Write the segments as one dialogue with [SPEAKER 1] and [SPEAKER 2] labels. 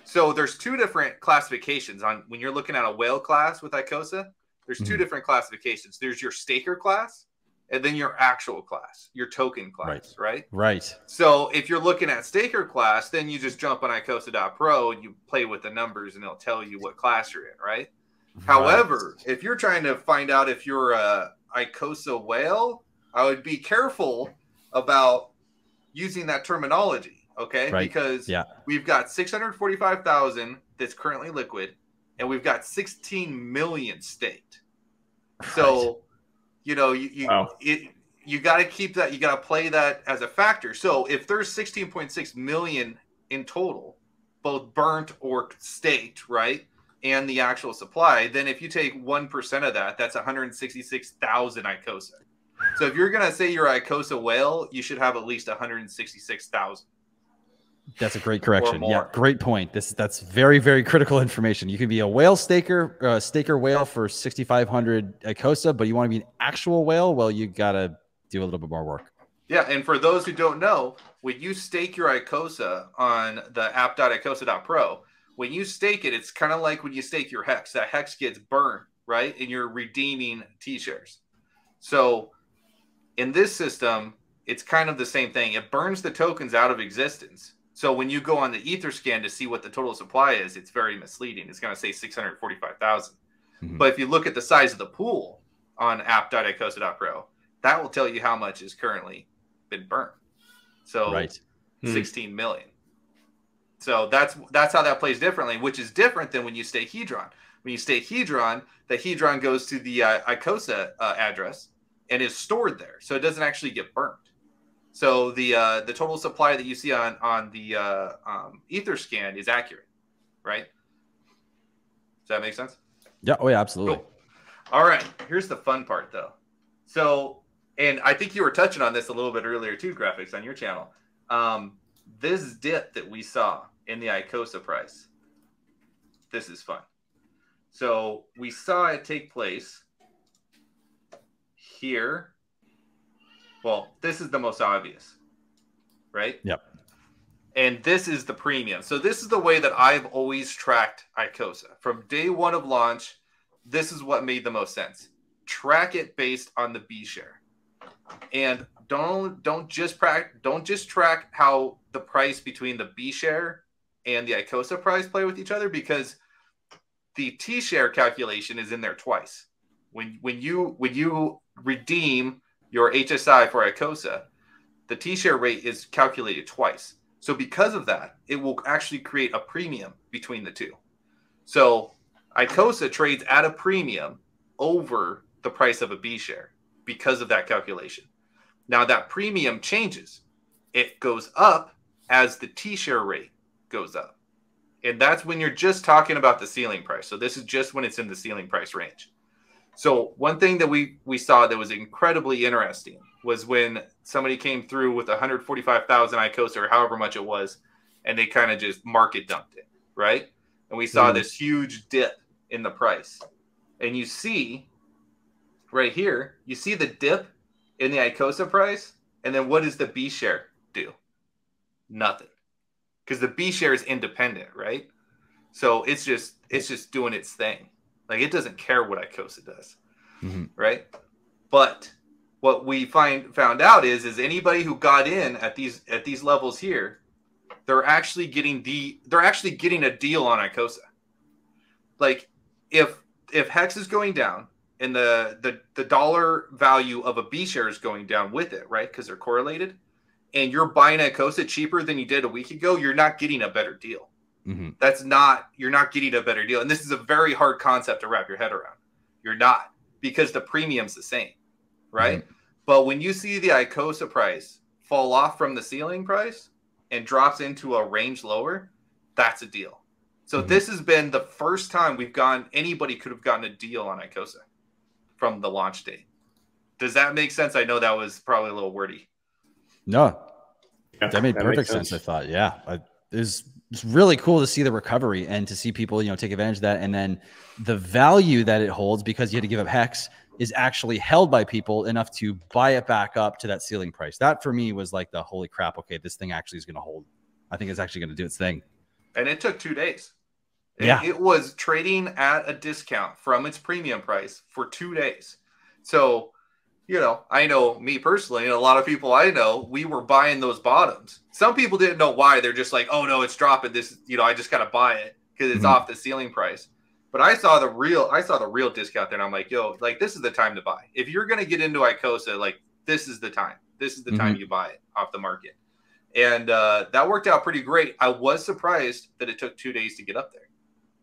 [SPEAKER 1] So there's two different classifications on when you're looking at a whale class with Icosa. There's two different classifications. There's your staker class and then your actual class, your token class, right?
[SPEAKER 2] Right.
[SPEAKER 1] So if you're looking at staker class, then you just jump on icosa.pro and you play with the numbers and it'll tell you what class you're in, right? However, if you're trying to find out if you're a Icosa whale, I would be careful about using that terminology, okay? Because we've got 645,000 that's currently liquid, and we've got 16 million staked. So, you know, you got to keep that. You got to play that as a factor. So if there's 16.6 million in total, both burnt or staked, right? And the actual supply, then if you take 1% of that, that's 166,000 Icosa. So if you're going to say you're Icosa whale, you should have at least 166,000.
[SPEAKER 2] That's a great correction. Yeah, great point. That's very, very critical information. You can be a whale staker, staker whale for 6,500 Icosa, but you want to be an actual whale, well, you got to do a little bit more work.
[SPEAKER 1] Yeah, and for those who don't know, when you stake your Icosa on the app.icosa.pro, when you stake it, it's kind of like when you stake your hex. That hex gets burned, right? And you're redeeming T-shares. So in this system, it's kind of the same thing. It burns the tokens out of existence. So when you go on the Etherscan to see what the total supply is, it's very misleading. It's going to say 645,000. But if you look at the size of the pool on app.icosa.pro, that will tell you how much is currently been burned. So 16 million. So that's how that plays differently, which is different than when you stake Hedron. When you stake Hedron, the Hedron goes to the Icosa address and is stored there, so it doesn't actually get burnt. So the total supply that you see on the Etherscan is accurate, right? Does that make sense?
[SPEAKER 2] Yeah. Oh yeah, absolutely.
[SPEAKER 1] Cool. All right. Here's the fun part, though. So, and I think you were touching on this a little bit earlier too, Graphics, on your channel. This dip that we saw in the Icosa price, this is fun. So we saw it take place here. Well, this is the most obvious, right?
[SPEAKER 2] Yep.
[SPEAKER 1] And this is the premium. So this is the way that I've always tracked Icosa. From day one of launch, this is what made the most sense. Track it based on the B share. And don't just track how the price between the B share and the Icosa price play with each other, because the T share calculation is in there twice. When you redeem your HSI for Icosa, the T share rate is calculated twice. So because of that, it will actually create a premium between the two. So Icosa trades at a premium over the price of a B share because of that calculation. Now that premium changes. It goes up as the T-share rate goes up. And that's when you're just talking about the ceiling price. So this is just when it's in the ceiling price range. So one thing that we saw that was incredibly interesting was when somebody came through with 145,000 Icosa or however much it was, and they kind of just market dumped it, right? And we saw this huge dip in the price. And you see right here, you see the dip in the Icosa price, and then what does the B share do? Nothing. Because the B share is independent, right? So it's just doing its thing. Like, it doesn't care what Icosa does, right? But what we found out is anybody who got in at these levels here, they're actually getting a deal on Icosa. Like, if Hex is going down and the dollar value of a B share is going down with it, right? Because they're correlated, and you're buying Icosa cheaper than you did a week ago, you're not getting a better deal. You're not getting a better deal. And this is a very hard concept to wrap your head around. You're not, because the premium's the same, right? But when you see the Icosa price fall off from the ceiling price and drops into a range lower, that's a deal. So this has been the first time anybody could have gotten a deal on Icosa from the launch date. Does that make sense? I know that was probably a little wordy.
[SPEAKER 2] No, that made perfect sense. I thought, it's really cool to see the recovery and to see people, take advantage of that. And then the value that it holds, because you had to give up Hex, is actually held by people enough to buy it back up to that ceiling price. That for me was like the holy crap. Okay, this thing actually is going to hold. I think it's actually going to do its thing.
[SPEAKER 1] and it took 2 days.
[SPEAKER 2] Yeah.
[SPEAKER 1] It was trading at a discount from its premium price for 2 days. So, you know, I know me personally, and a lot of people I know, we were buying those bottoms. Some people didn't know why. They're just like, oh no, it's dropping. This, you know, I just got to buy it because it's off the ceiling price. But I saw the real discount there, and I'm like, yo, like this is the time to buy. If you're gonna get into Icosa, like this is the time. This is the time you buy it off the market. And that worked out pretty great. I was surprised that it took 2 days to get up there.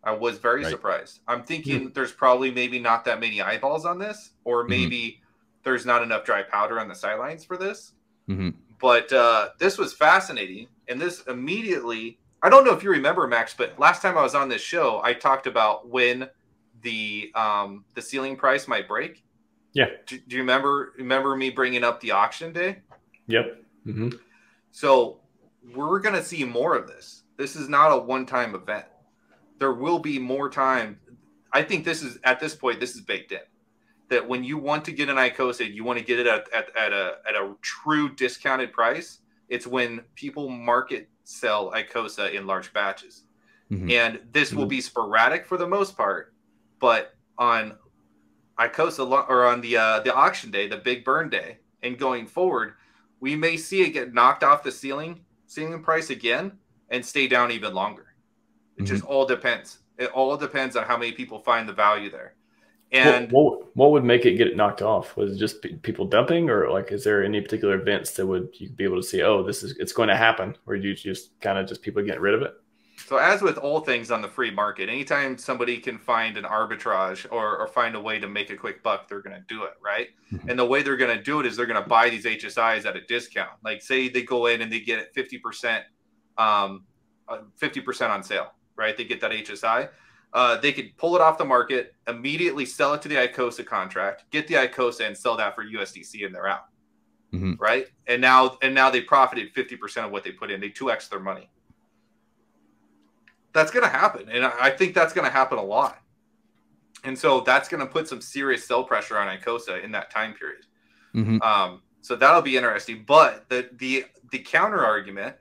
[SPEAKER 1] I was very surprised. I'm thinking there's probably maybe not that many eyeballs on this, or maybe there's not enough dry powder on the sidelines for this. But this was fascinating. And this immediately, I don't know if you remember, Max, but last time I was on this show, I talked about when the ceiling price might break.
[SPEAKER 3] Yeah.
[SPEAKER 1] Do you remember me bringing up the auction day?
[SPEAKER 3] Yep.
[SPEAKER 1] So we're going to see more of this. This is not a one-time event. There will be more time. I think this is, at this point, this is baked in. That when you want to get an Icosa, you want to get it at a true discounted price. It's when people market sell Icosa in large batches. And this will be sporadic for the most part. But on Icosa, or on the auction day, the big burn day, and going forward, we may see it get knocked off the ceiling price again and stay down even longer. It just all depends. It all depends on how many people find the value there. And
[SPEAKER 3] what would make it get knocked off? Was it just people dumping, or like, is there any particular events that would you be able to see, oh, it's going to happen, or do you just kind of just people getting rid of it?
[SPEAKER 1] So as with all things on the free market, anytime somebody can find an arbitrage or find a way to make a quick buck, they're going to do it, right? And the way they're going to do it is they're going to buy these HSIs at a discount. Like say they go in and they get it 50% on sale, right? They get that HSI. They could pull it off the market, immediately sell it to the Icosa contract, get the Icosa and sell that for USDC, and they're out, right? And now they profited 50% of what they put in. They 2x their money. That's going to happen. And I think that's going to happen a lot. And so that's going to put some serious sell pressure on Icosa in that time period. So that'll be interesting. But the counter argument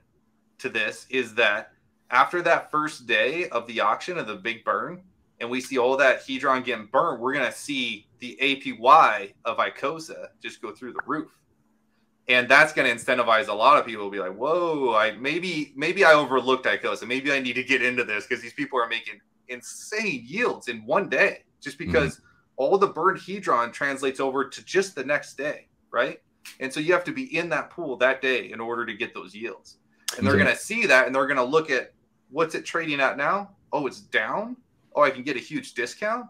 [SPEAKER 1] to this is that after that first day of the auction of the big burn, and we see all that Hedron getting burned, we're going to see the APY of Icosa just go through the roof. And that's going to incentivize a lot of people to be like, whoa, maybe I overlooked Icosa. Maybe I need to get into this because these people are making insane yields in one day just because all the burned Hedron translates over to just the next day, right? And so you have to be in that pool that day in order to get those yields. And they're going to see that, and they're going to look at, what's it trading at now? Oh, it's down. Oh, I can get a huge discount.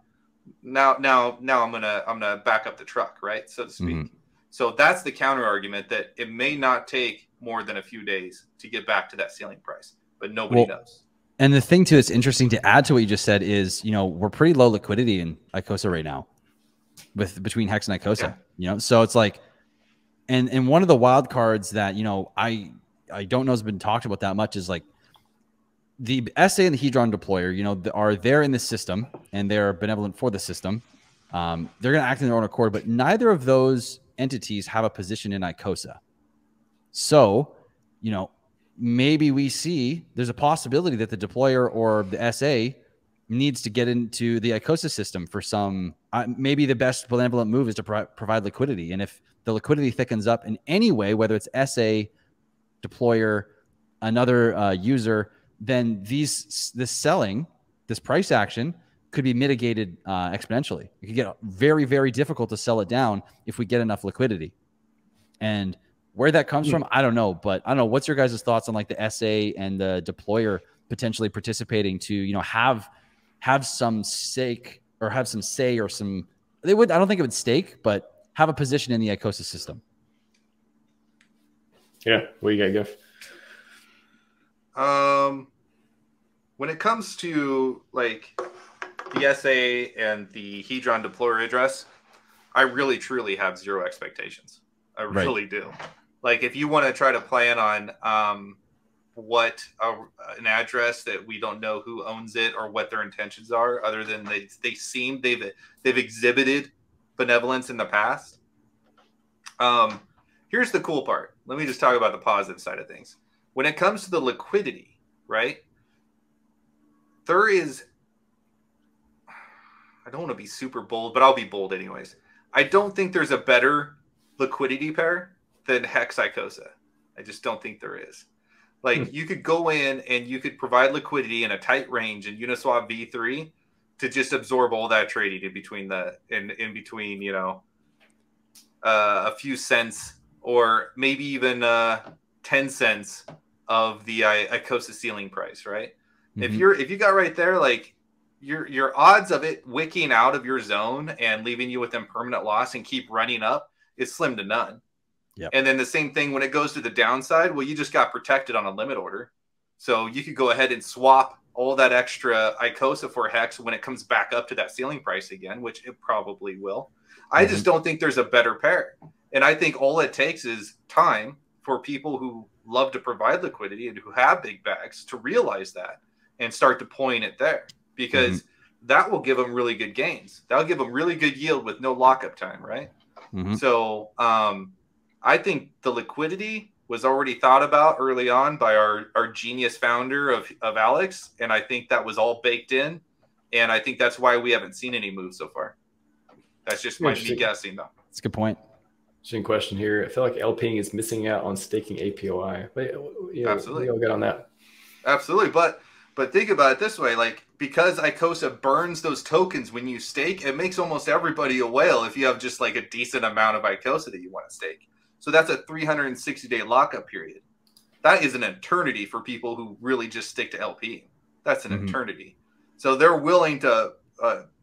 [SPEAKER 1] Now I'm gonna back up the truck, right, so to speak. So that's the counter argument, that it may not take more than a few days to get back to that ceiling price, but nobody knows.
[SPEAKER 2] And the thing too, it's interesting to add to what you just said is, you know, we're pretty low liquidity in Icosa right now, between Hex and Icosa. You know, so it's like, and one of the wild cards that, you know, I don't know has been talked about that much is like, the SA and the Hedron deployer, you know, are there in the system and they're benevolent for the system. They're going to act in their own accord, but neither of those entities have a position in Icosa. So, you know, maybe we see there's a possibility that the deployer or the SA needs to get into the Icosa system for some, maybe the best benevolent move is to provide liquidity. And if the liquidity thickens up in any way, whether it's SA, deployer, another user, then this price action could be mitigated exponentially. It could get very, very difficult to sell it down if we get enough liquidity. And where that comes from, I don't know. But I don't know. What's your guys' thoughts on like the SA and the deployer potentially participating to, you know, have some stake or have some say or some, they would, I don't think it would stake, but have a position in the Icosa system.
[SPEAKER 3] Yeah. What do you got, Jeff?
[SPEAKER 1] When it comes to like the SA and the Hedron deployer address, I really truly have zero expectations. I really do. Like if you want to try to plan on what an address that we don't know who owns it or what their intentions are, other than they've exhibited benevolence in the past. Here's the cool part. Let me just talk about the positive side of things. When it comes to the liquidity, right? there is, I don't want to be super bold, but I'll be bold anyways. I don't think there's a better liquidity pair than Hex Icosa. I just don't think there is. Like, you could go in and you could provide liquidity in a tight range in Uniswap V3 to just absorb all that trading in between you know, a few cents or maybe even 10 cents of the Icosa ceiling price, right? Mm-hmm. If you got right there, like your odds of it wicking out of your zone and leaving you with impermanent loss and keep running up is slim to none. Yep. And then the same thing when it goes to the downside, well, you just got protected on a limit order. So you could go ahead and swap all that extra Icosa for Hex when it comes back up to that ceiling price again, which it probably will. I just don't think there's a better pair. And I think all it takes is time for people who love to provide liquidity and who have big bags to realize that and start deploying it there, because that will give them really good gains. That'll give them really good yield with no lockup time, right? So I think the liquidity was already thought about early on by our genius founder of Alex, and I think that was all baked in, and I think that's why we haven't seen any moves so far. That's just my me guessing, though.
[SPEAKER 2] That's a good point.
[SPEAKER 3] Interesting question here. I feel like LPing is missing out on staking APOI. But, you know,
[SPEAKER 1] absolutely,
[SPEAKER 3] we'll get on that.
[SPEAKER 1] Absolutely, but think about it this way: like, because Icosa burns those tokens when you stake, it makes almost everybody a whale if you have just like a decent amount of Icosa that you want to stake. So that's a 360-day lockup period. That is an eternity for people who really just stick to LP. That's an eternity. So they're willing to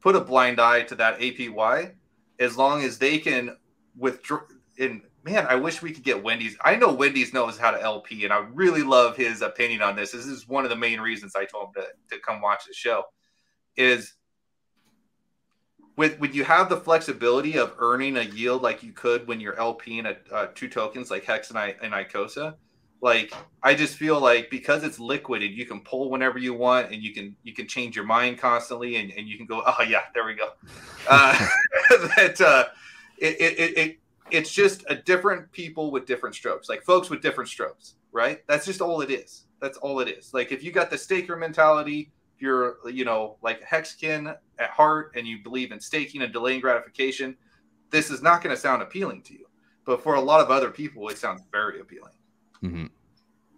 [SPEAKER 1] put a blind eye to that APY as long as they can withdraw. And man, I wish we could get Wendy's. I know Wendy's knows how to LP, and I really love his opinion on this. This is one of the main reasons I told him to come watch the show. Is when you have the flexibility of earning a yield like you could when you're LPing two tokens like Hex and Icosa, like, I just feel like because it's liquid and you can pull whenever you want, and you can change your mind constantly, and you can go, oh yeah, there we go. It's just a different people with different strokes, like folks with different strokes, right? That's just all it is. That's all it is. Like, if you got the staker mentality, if you're, you know, like Hexkin at heart, and you believe in staking and delaying gratification, this is not going to sound appealing to you. But for a lot of other people, it sounds very appealing.